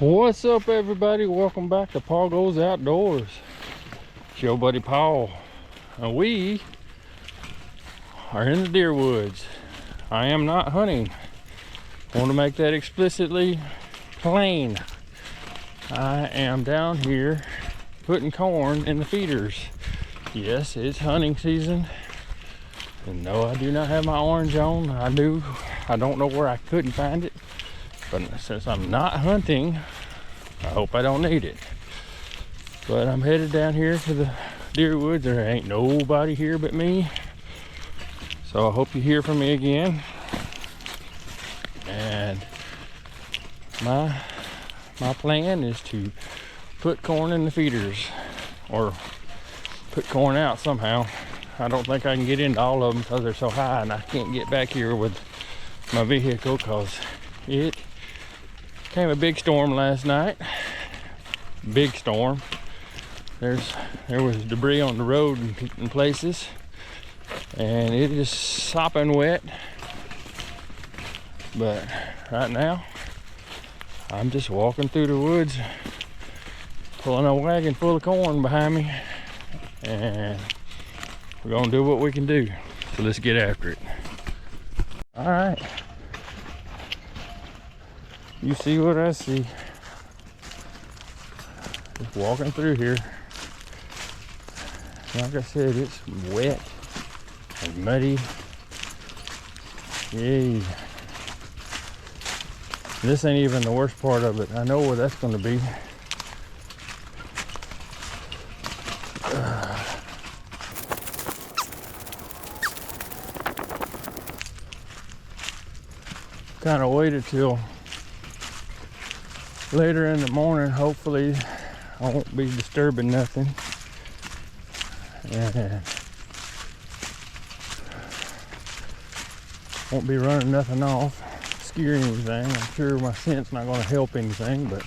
What's up, everybody? Welcome back to Paul Goes Outdoors. It's your buddy Paul, and we are in the deer woods. I am not hunting. I want to make that explicitly plain. I am down here putting corn in the feeders. Yes, it's hunting season, and no, I do not have my orange on. I don't know where I couldn't find it, but since I'm not hunting, I hope I don't need it. But I'm headed down here to the deer woods. There ain't nobody here but me, so I hope you hear from me again. And my plan is to put corn in the feeders, or put corn out somehow. I don't think I can get into all of them because they're so high, and I can't get back here with my vehicle because it came a big storm last night. Big storm. There was debris on the road in places, and it is sopping wet. But right now, I'm just walking through the woods, pulling a wagon full of corn behind me, and we're gonna do what we can do. So let's get after it. All right. You see what I see. Just walking through here. Like I said, it's wet and muddy. Yay. This ain't even the worst part of it. I know where that's going to be. Kind of waited till later in the morning. Hopefully I won't be disturbing nothing, and won't be running nothing off, scaring anything. I'm sure my scent's not going to help anything, but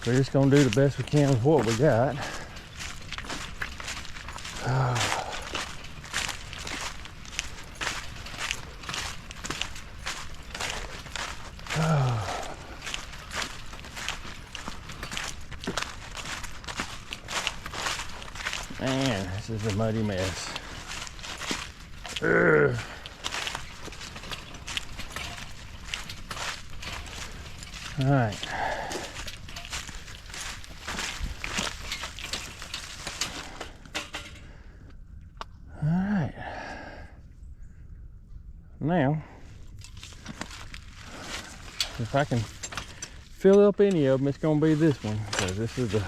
we're just going to do the best we can with what we got. Man, this is a muddy mess. Ugh. All right. All right. Now, if I can fill up any of them, it's going to be this one, because this is the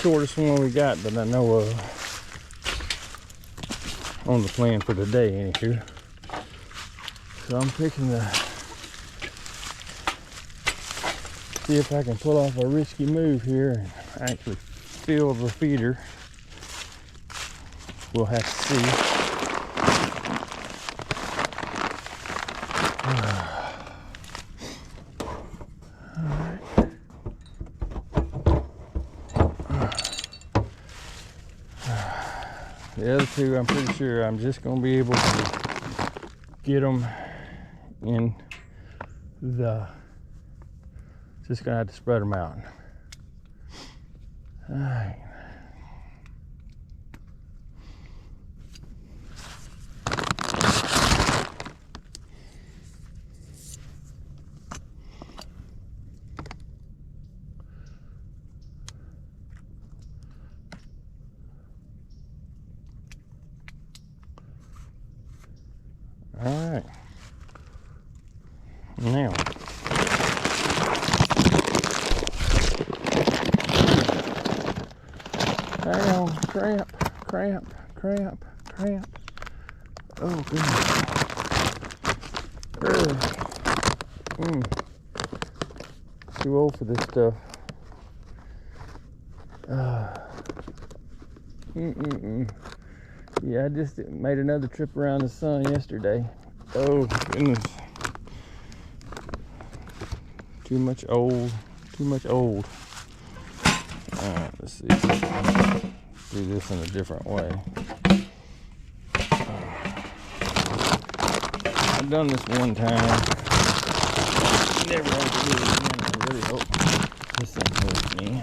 shortest one we got that I know of on the plan for today, anywho. So I'm picking to see if I can pull off a risky move here and actually fill the feeder. We'll have to see. The other two, I'm pretty sure I'm just going to be able to get them in the, just going to have to spread them out. All right. All right. Now, hang on, cramp. Oh, goodness. Too old for this stuff. Yeah, I just made another trip around the sun yesterday. Oh, goodness. Too much old. Alright, let's see. Do this in a different way. I've done this one time. never have to do it again. I really hope this thing hurts me.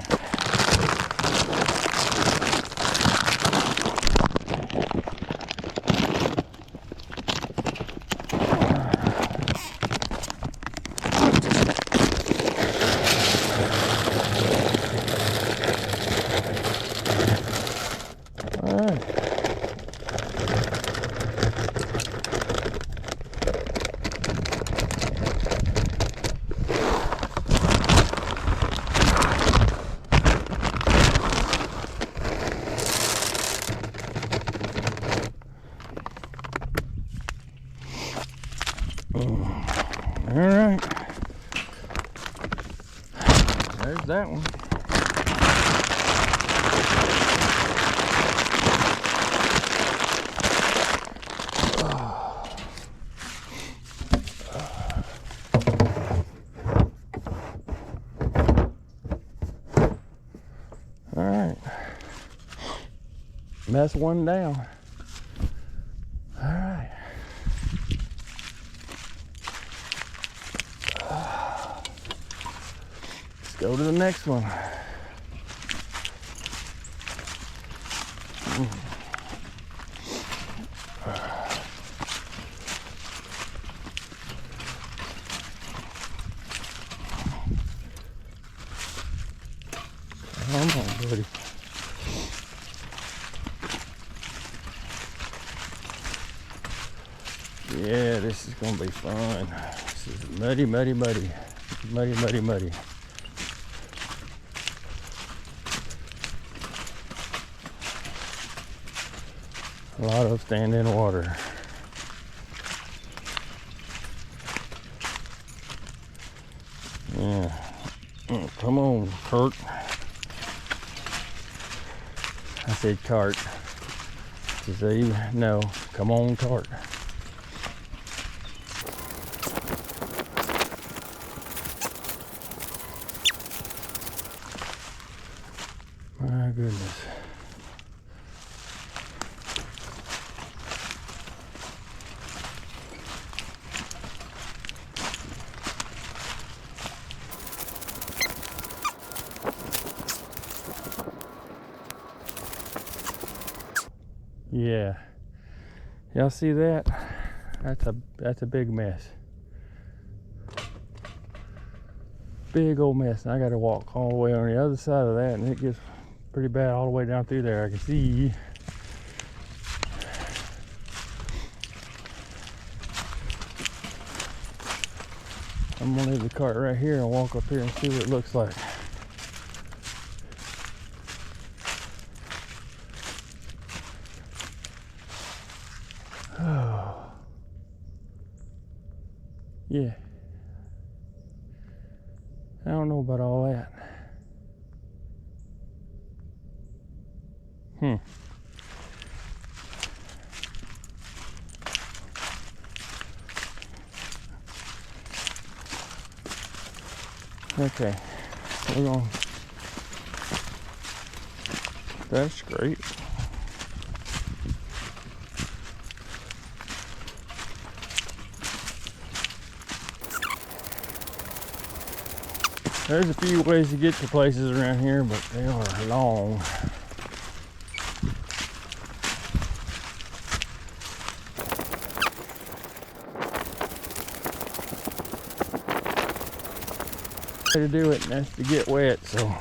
Alright, there's that one. Alright, that's one down. Alright. Go to the next one. Come on, buddy. Yeah, this is gonna be fun. This is muddy, muddy, muddy. Muddy, muddy, muddy. A lot of standing water. Yeah. Come on, Kurt. I said cart. To say no. Come on, cart. My goodness. Yeah, y'all see that? That's a big mess. Big old mess. And I got to walk all the way on the other side of that, and it gets pretty bad all the way down through there. I can see. I'm gonna leave the cart right here and walk up here and see what it looks like. Yeah. I don't know about all that. Okay. We're going. That's great. There's a few ways to get to places around here, but they are long. Way to do it, and that's to get wet, so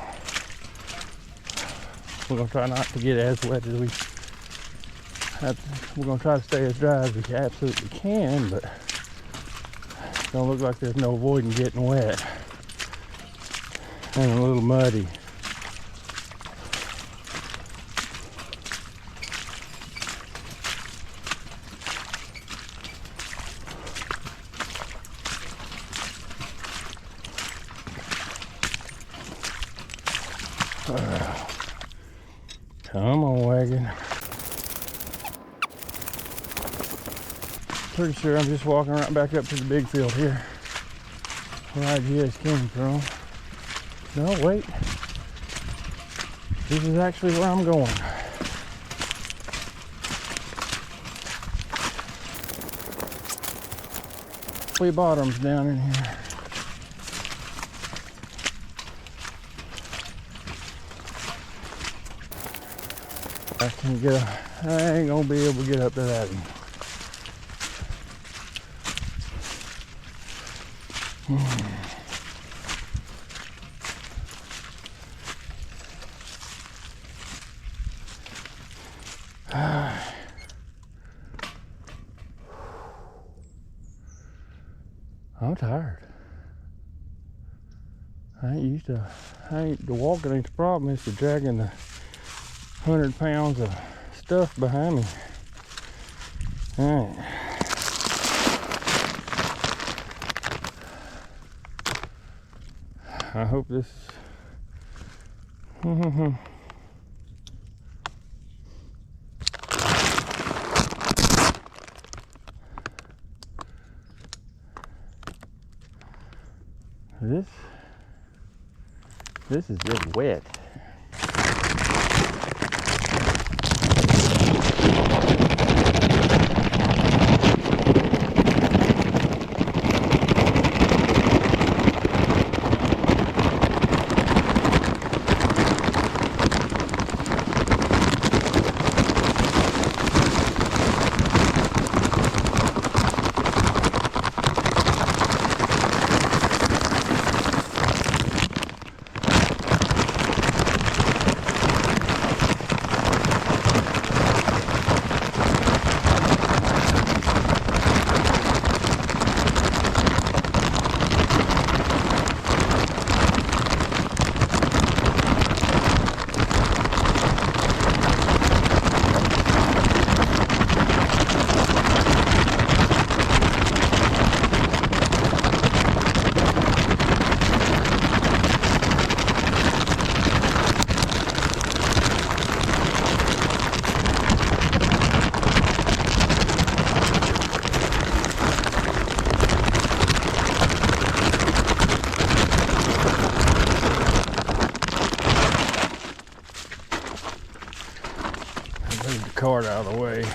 we're gonna try not to get as wet as we have to. We're gonna try to stay as dry as we absolutely can, but it don't look like there's no avoiding getting wet. And a little muddy. Come on, wagon. Pretty sure I'm just walking right back up to the big field here, where I just came from. No, wait. This is actually where I'm going. Bottoms down in here. I ain't gonna be able to get up to that one. I'm tired. The walking ain't the problem, it's the dragging the 100 pounds of stuff behind me. Alright. I hope this This is just wet. Move the cart out of the way.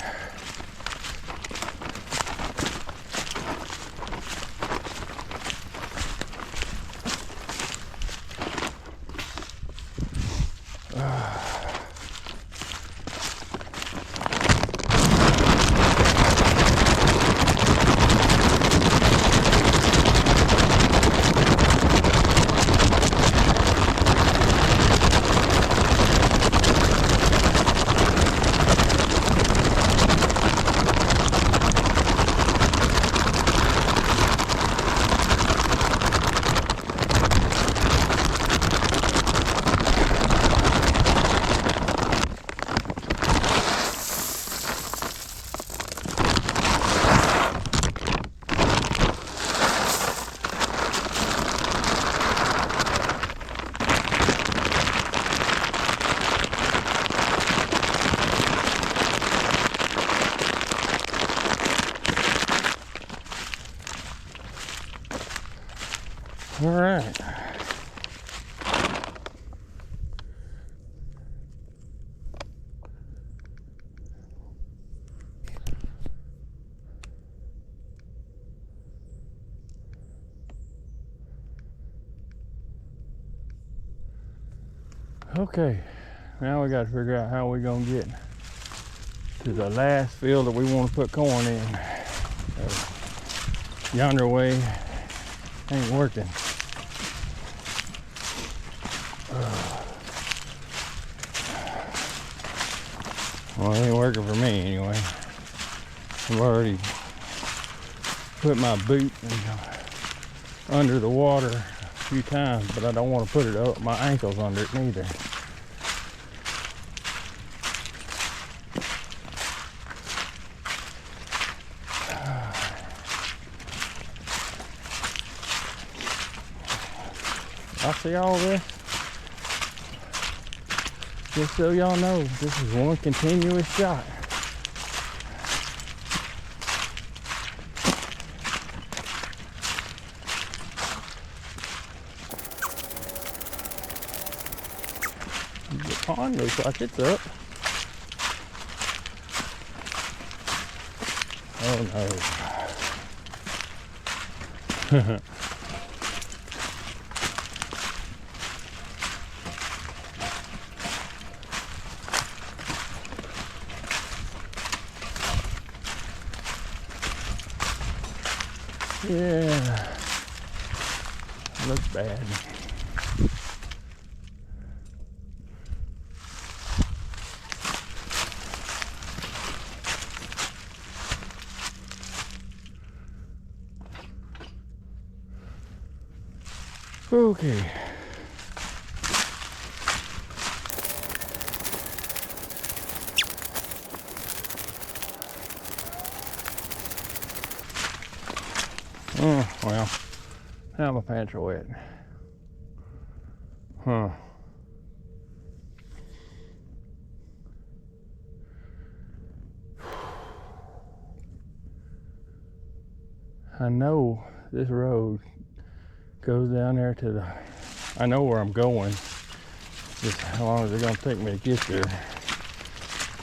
All right. Okay, now we got to figure out how we're gonna get to the last field that we want to put corn in. Yonder way ain't working. Well, it ain't working for me anyway. I've already put my boot under the water a few times, but I don't want to put it up my ankles under it neither. I see all this. Just so y'all know, this is one continuous shot. The pond looks like it's up. Oh no. Yeah, looks bad. Okay. Well, now my pants are wet. Huh. I know this road goes down there to the, I know where I'm going. Just how long is it gonna take me to get there?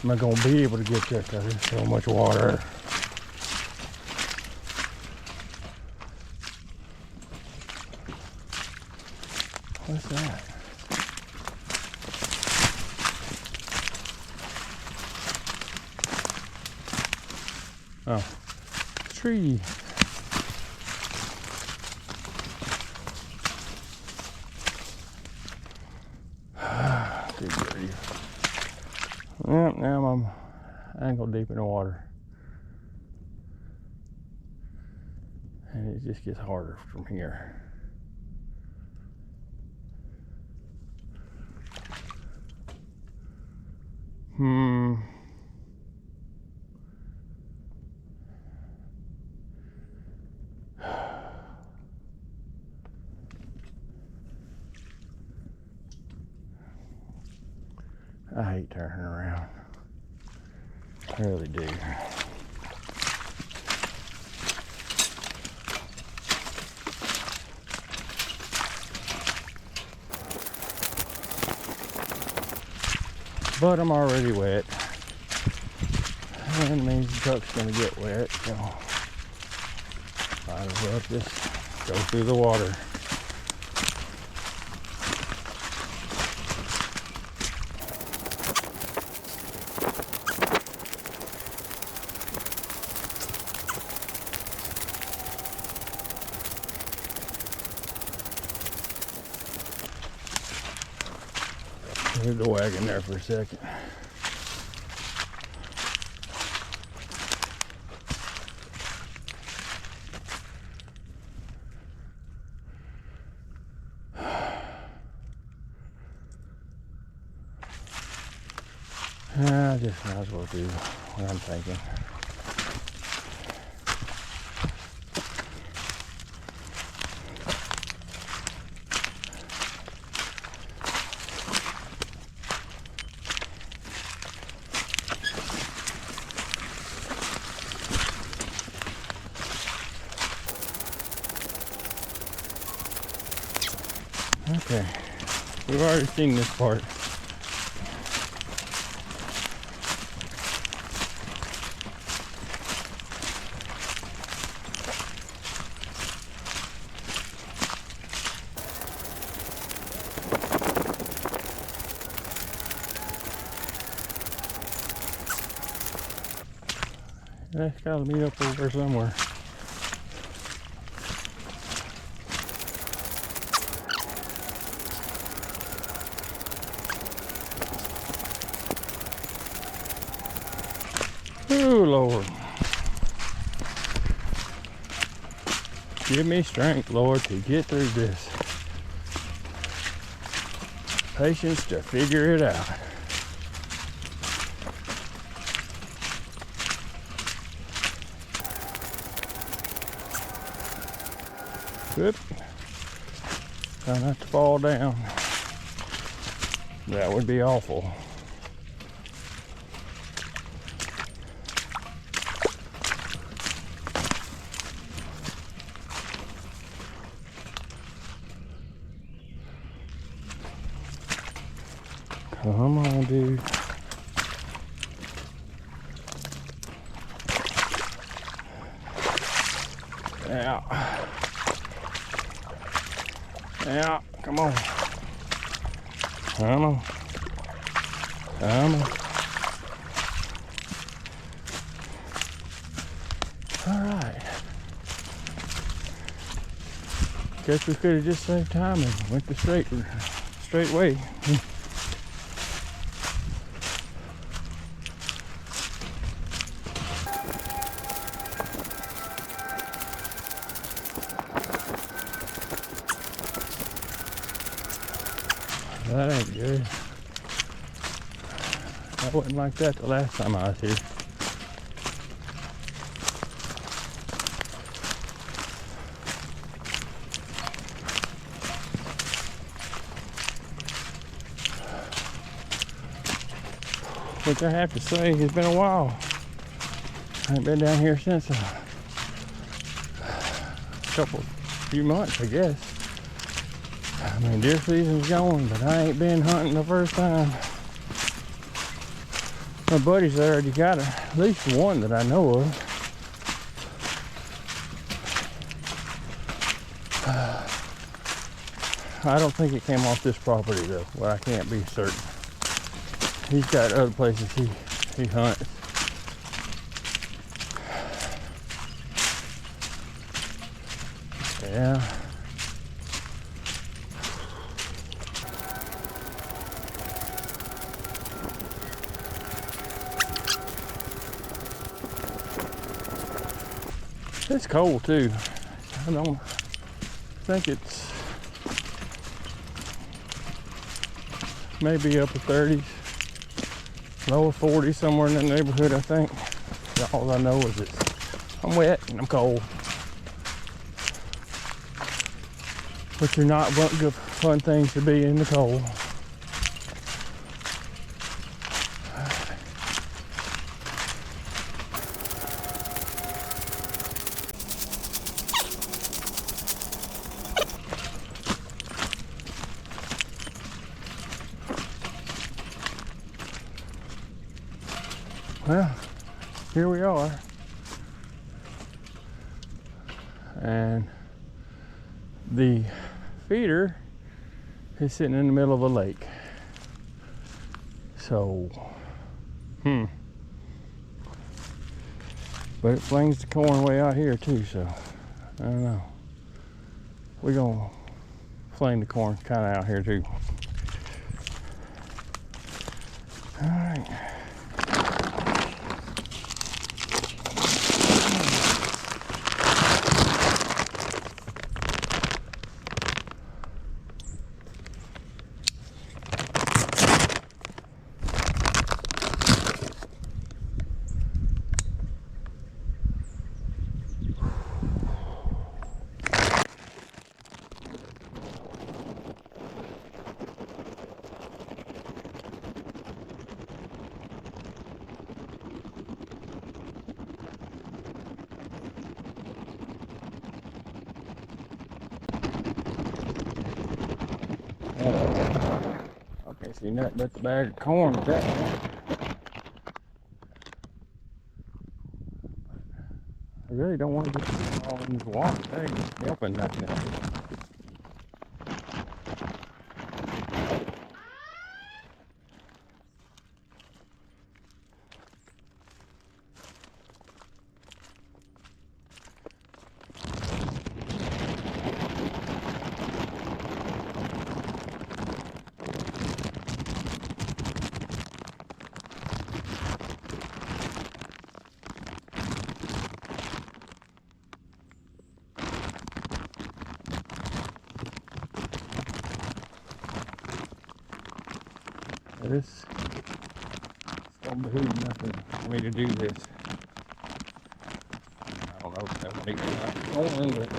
Am I gonna be able to get there because there's so much water? What's that? Oh, tree. Yep, now I'm ankle deep in the water. And it just gets harder from here. I hate turning around. I really do. But I'm already wet. And it means the truck's gonna get wet, so might as well just go through the water. Leave the wagon there for a second. I just might as well do what I'm thinking. Okay, we've already seen this part. It's gotta meet up over there somewhere. Oh Lord. Give me strength, Lord, to get through this. Patience to figure it out. Good. Try not to fall down. That would be awful. Come on, dude. Yeah. Yeah, come on. Come on. Come on. All right. Guess we could have just saved time and went the straight way. That ain't good. I wasn't like that the last time I was here. Which I have to say, it's been a while. I ain't been down here since a few months, I guess. I mean, deer season's going, but I ain't been hunting the first time. My buddies there already got at least one that I know of. I don't think it came off this property though, but I can't be certain. He's got other places he hunts. Yeah. It's cold too. I don't think it's maybe upper 30s. Lower 40s, somewhere in that neighborhood, I think. All I know is I'm wet and I'm cold. Which are not good fun things to be in the cold. Well, here we are, and the feeder is sitting in the middle of a lake. So, but it flings the corn way out here too, so I don't know. We're gonna flame the corn kind of out here too. All right. Okay, see nothing but the bag of corn at that point. I really don't want to get all in the water. That ain't helping nothing. It's gonna behoove nothing for me to do this. I don't know if that makes it corn, but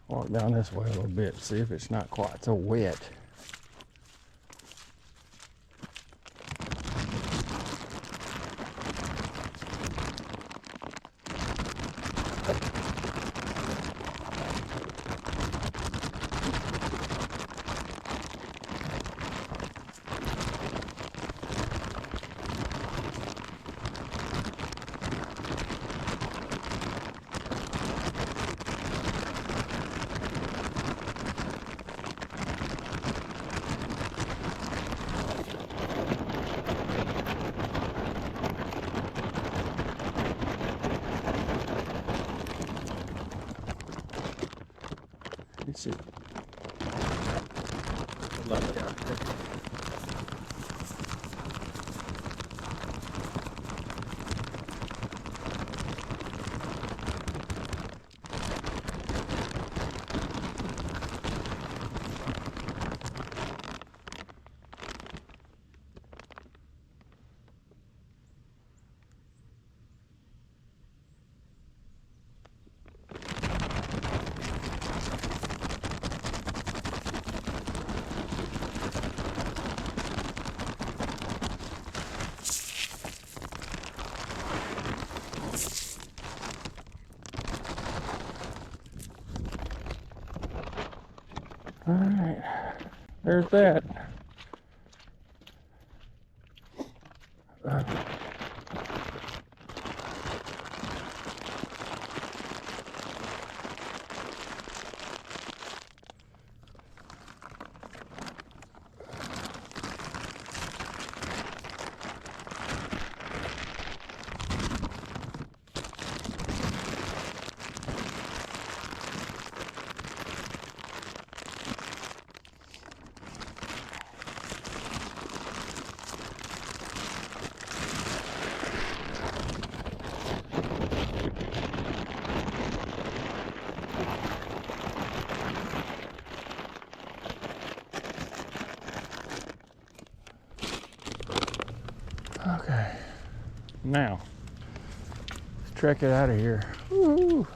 walk down this way a little bit, see if it's not quite so wet. See. Lovely out there. All right, there's that. Okay, now let's trek it out of here. Woo-hoo.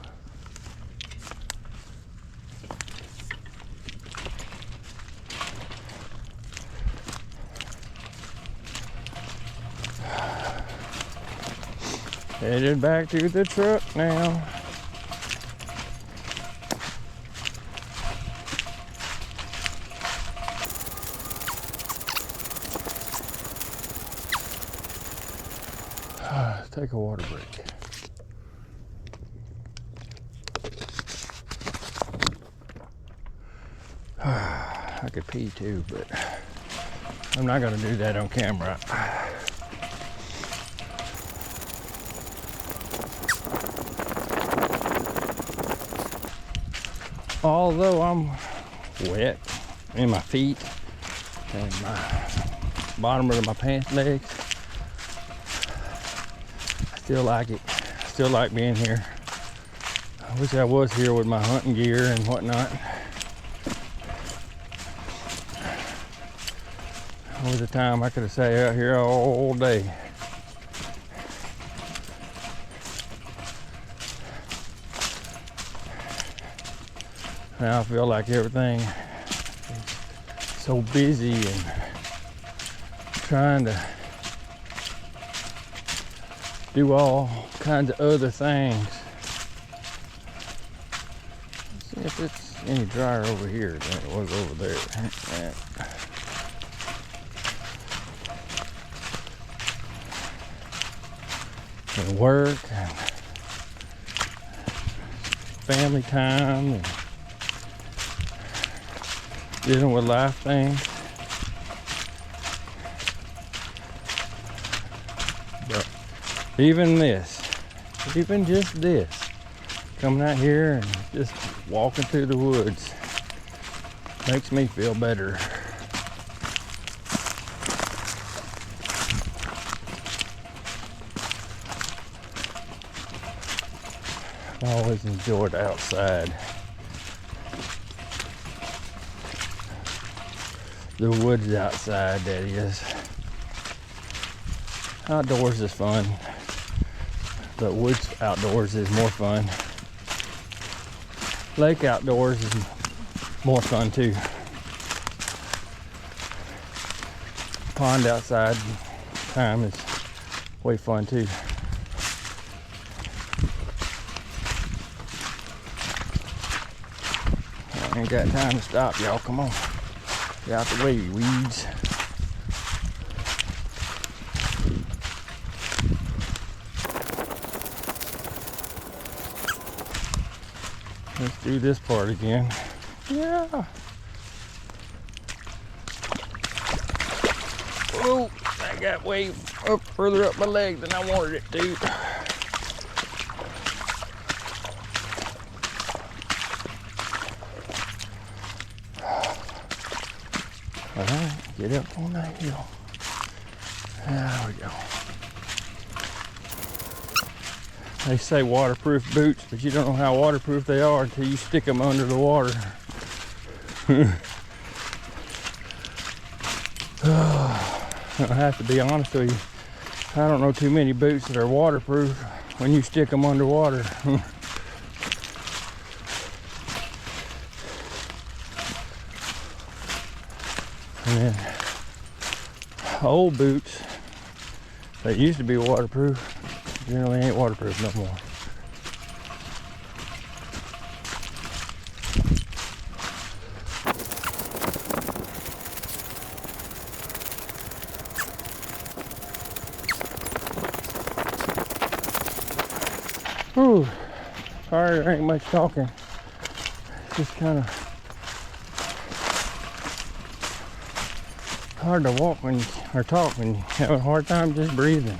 Headed back to the truck now. Take a water break. I could pee too, but I'm not gonna do that on camera. Although I'm wet in my feet and my bottom of my pants legs, still like it. Still like being here. I wish I was here with my hunting gear and whatnot. There was a time I could have sat out here all day. Now I feel like everything is so busy and trying to do all kinds of other things. Let's see if it's any drier over here than it was over there. And work and family time and dealing with life things. But even just this, coming out here and just walking through the woods makes me feel better. I always enjoyed outside. The woods outside, that is. Outdoors is fun, but woods outdoors is more fun. Lake outdoors is more fun too. Pond outside time is way fun too. I ain't got time to stop, y'all. Come on. Get out the way, you weeds. Let's do this part again. Yeah. Oh, that got way up further up my leg than I wanted it to. All right, get up on that hill. There we go. They say waterproof boots, but you don't know how waterproof they are until you stick them under the water. I have to be honest with you. I don't know too many boots that are waterproof when you stick them underwater. And then old boots that used to be waterproof generally ain't waterproof no more. Whew. Sorry, there ain't much talking. Just kind of hard to walk when or talk when you have a hard time just breathing.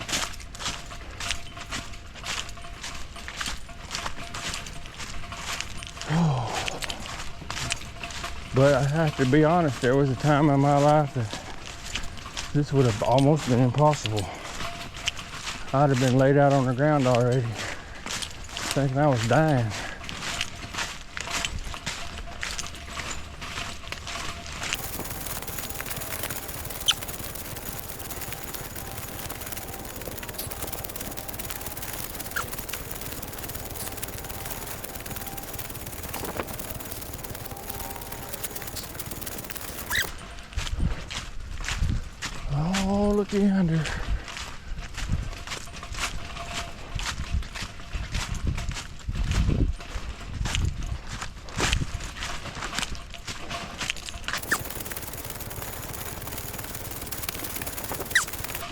But I have to be honest, there was a time in my life that this would have almost been impossible. I'd have been laid out on the ground already, thinking I was dying. Oh, look yonder.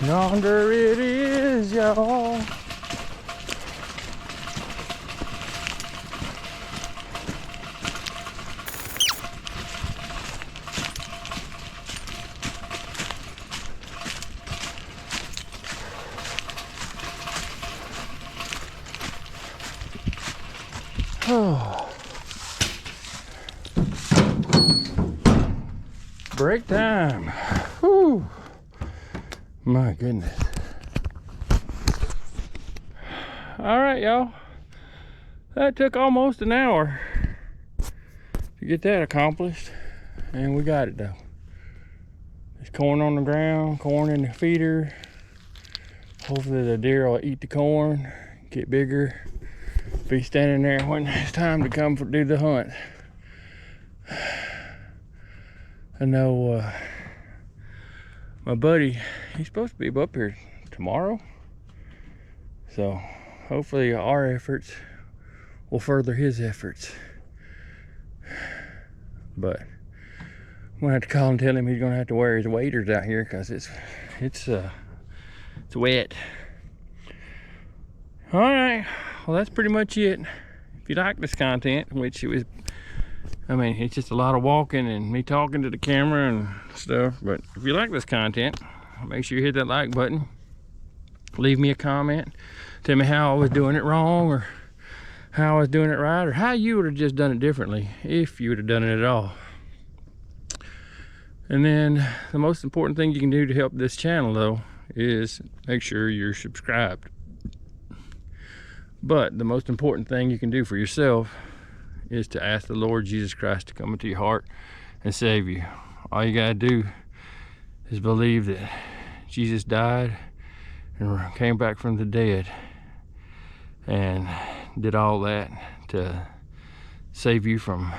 Yonder it is, y'all. Oh. Break time. Whew. My goodness. All right, y'all. That took almost an hour to get that accomplished, and we got it though. There's corn on the ground, corn in the feeder. Hopefully the deer will eat the corn, get bigger, be standing there when it's time to come do the hunt. I know my buddy, he's supposed to be up here tomorrow, so hopefully our efforts will further his efforts. But I'm gonna have to call and tell him he's gonna have to wear his waders out here because it's wet. All right, well that's pretty much it. If you like this content, which it was, I mean, it's just a lot of walking and me talking to the camera and stuff, but if you like this content, make sure you hit that like button, leave me a comment, tell me how I was doing it wrong or how I was doing it right, or how you would have just done it differently if you would have done it at all. And then the most important thing you can do to help this channel though is make sure you're subscribed. But the most important thing you can do for yourself is to ask the Lord Jesus Christ to come into your heart and save you. All you gotta do is believe that Jesus died and came back from the dead and did all that to save you from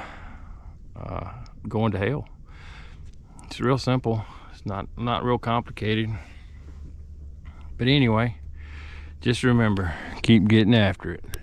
going to hell. It's real simple. It's not real complicated. But anyway, just remember, keep getting after it.